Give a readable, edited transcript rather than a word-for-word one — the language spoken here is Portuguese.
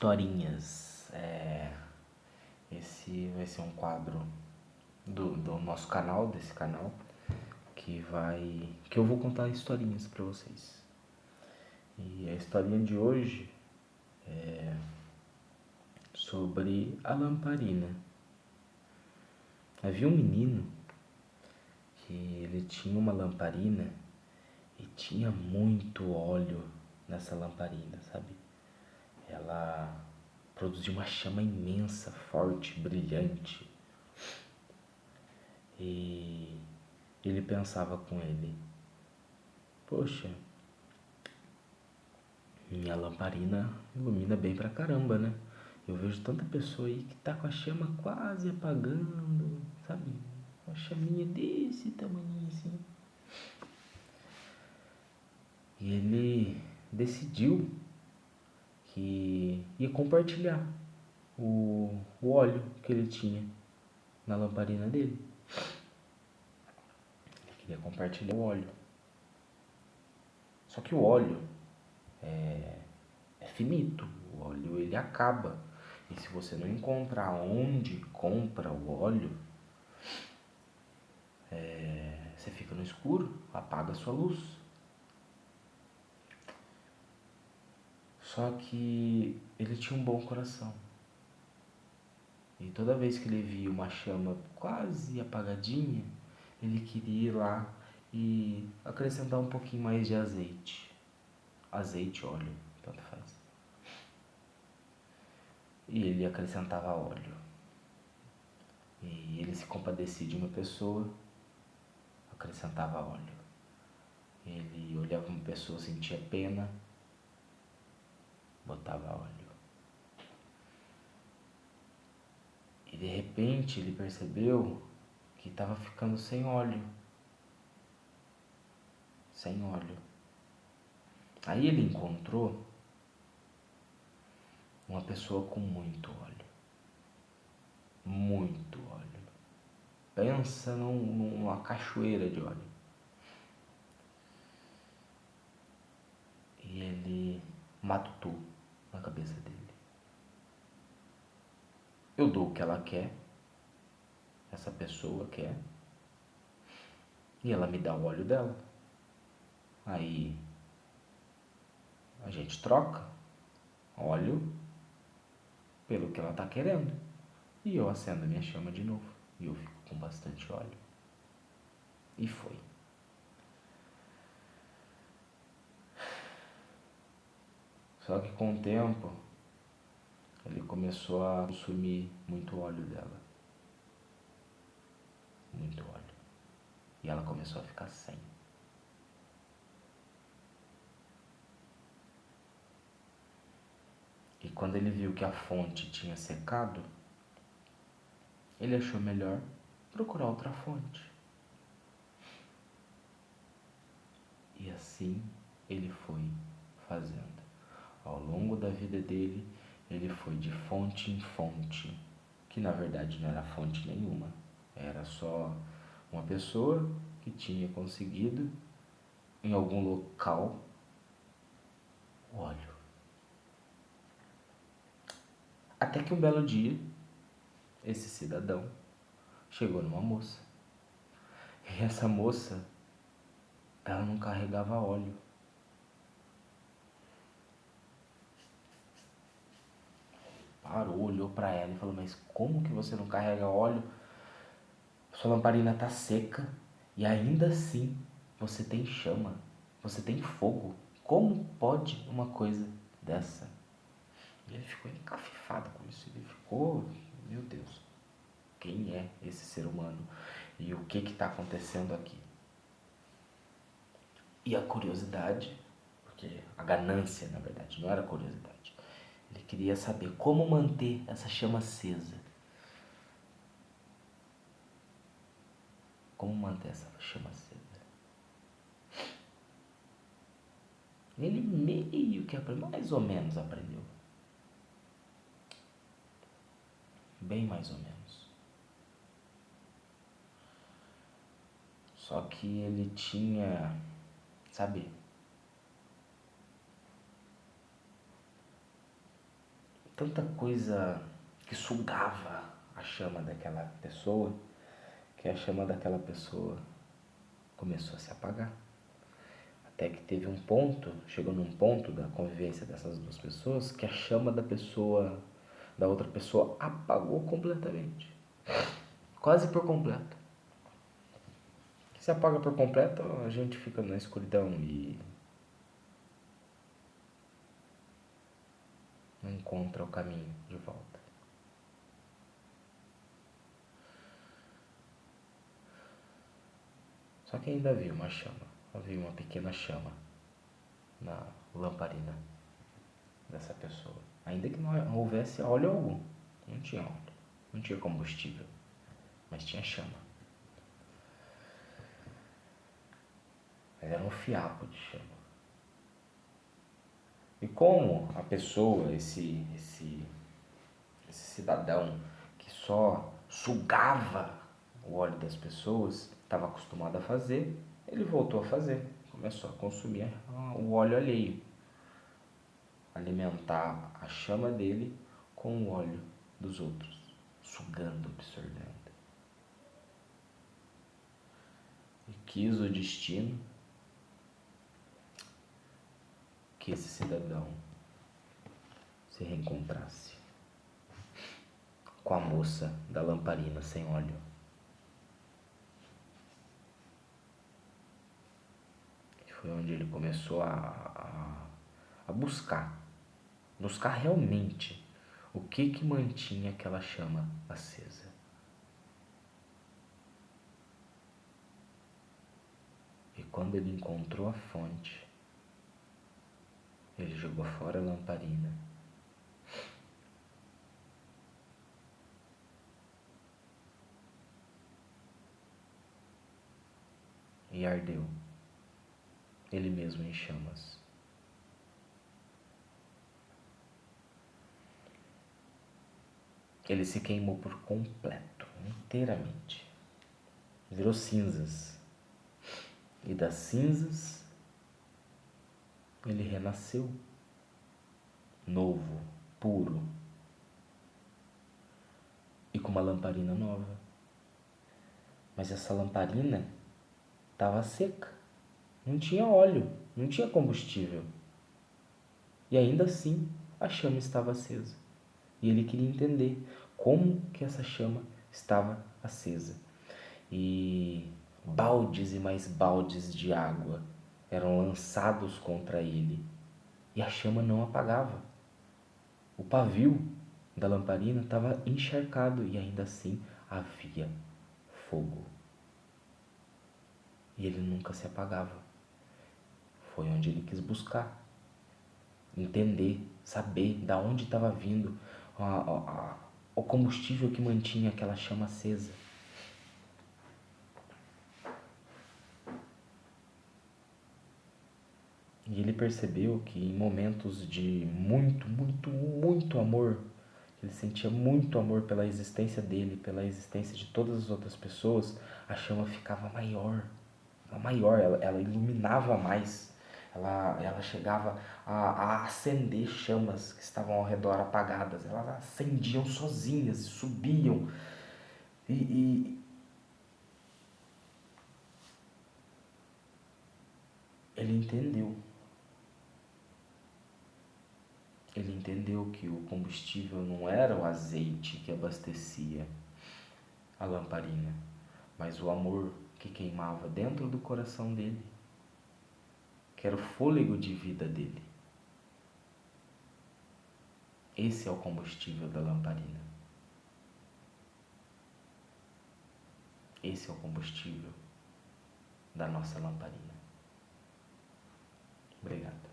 historinhas. Esse vai ser um quadro do nosso canal, desse canal, que eu vou contar historinhas pra vocês. E a historinha de hoje é sobre a lamparina. Havia um menino que ele tinha uma lamparina e tinha muito óleo nessa lamparina, sabe? Ela produzia uma chama imensa, forte, brilhante. E ele pensava com ele: poxa, minha lamparina ilumina bem pra caramba, né? Eu vejo tanta pessoa aí que tá com a chama quase apagando, sabe? Uma chaminha desse tamanho assim. E ele decidiu que ia compartilhar o óleo que ele tinha na lamparina dele. Ele queria compartilhar o óleo. Só que o óleo é finito, o óleo ele acaba. E se você não encontrar onde compra o óleo, você fica no escuro, apaga a sua luz. Só que ele tinha um bom coração. E toda vez que ele via uma chama quase apagadinha, ele queria ir lá e acrescentar um pouquinho mais de azeite. Azeite, óleo, tanto faz. E ele acrescentava óleo. E ele se compadecia de uma pessoa, acrescentava óleo. Ele olhava uma pessoa, sentia pena, botava óleo. E de repente ele percebeu que estava ficando sem óleo. Sem óleo. Aí ele encontrou uma pessoa com muito óleo. Muito óleo. Pensa numa cachoeira de óleo. E ele matutou na cabeça dele. Eu dou o que ela quer, essa pessoa quer, e ela me dá o óleo dela. Aí a gente troca óleo pelo que ela tá querendo. E eu acendo a minha chama de novo. E eu fico com bastante óleo. E foi. Só que com o tempo, ele começou a consumir muito óleo dela. Muito óleo. E ela começou a ficar sem. E quando ele viu que a fonte tinha secado, ele achou melhor procurar outra fonte. E assim ele foi fazendo. Ao longo da vida dele, ele foi de fonte em fonte, que na verdade não era fonte nenhuma. Era só uma pessoa que tinha conseguido, em algum local, óleo. Até que um belo dia, esse cidadão chegou numa moça. E essa moça, ela não carregava óleo. Parou, olhou pra ela e falou: mas como que você não carrega óleo? Sua lamparina tá seca e ainda assim você tem chama, você tem fogo. Como pode uma coisa dessa? E ele ficou encafifado com isso. Ele ficou: meu Deus, quem é esse ser humano? E o que está acontecendo aqui? E a curiosidade, porque a ganância, na verdade, não era curiosidade. Ele queria saber como manter essa chama acesa. Como manter essa chama acesa? Ele meio que aprendeu, mais ou menos aprendeu. Bem mais ou menos. Só que ele tinha, sabe, tanta coisa que sugava a chama daquela pessoa, que a chama daquela pessoa começou a se apagar. Até que teve um ponto, chegou num ponto da convivência dessas duas pessoas, que a chama da outra pessoa apagou completamente. Quase por completo. Se apaga por completo, a gente fica na escuridão e não encontra o caminho de volta. Só que ainda havia uma chama, havia uma pequena chama na lamparina dessa pessoa. Ainda que não houvesse óleo algum, não tinha óleo, não tinha combustível, mas tinha chama. Mas era um fiapo de chama. E como a pessoa, esse cidadão que só sugava o óleo das pessoas, estava acostumado a fazer, ele voltou a fazer, começou a consumir o óleo alheio, alimentar a chama dele com o óleo dos outros, sugando, absorvendo. E quis o destino que esse cidadão se reencontrasse com a moça da lamparina sem óleo. E foi onde ele começou a buscar realmente o que mantinha aquela chama acesa. E quando ele encontrou a fonte, ele jogou fora a lamparina e ardeu, ele mesmo em chamas. Ele se queimou por completo, inteiramente. Virou cinzas. E das cinzas, ele renasceu, novo, puro, e com uma lamparina nova. Mas essa lamparina estava seca, não tinha óleo, não tinha combustível. E ainda assim, a chama estava acesa. E ele queria entender como que essa chama estava acesa. E baldes e mais baldes de água eram lançados contra ele. E a chama não apagava. O pavio da lamparina estava encharcado e ainda assim havia fogo. E ele nunca se apagava. Foi onde ele quis buscar, entender, saber da onde estava vindo o combustível que mantinha aquela chama acesa. E ele percebeu que em momentos de muito amor, ele sentia muito amor pela existência dele, pela existência de todas as outras pessoas, a chama ficava maior, ela iluminava mais, ela chegava a acender chamas que estavam ao redor apagadas, elas acendiam sozinhas e subiam. E ele entendeu. Ele entendeu que o combustível não era o azeite que abastecia a lamparina, mas o amor que queimava dentro do coração dele, que era o fôlego de vida dele. Esse é o combustível da lamparina. Esse é o combustível da nossa lamparina. Obrigado.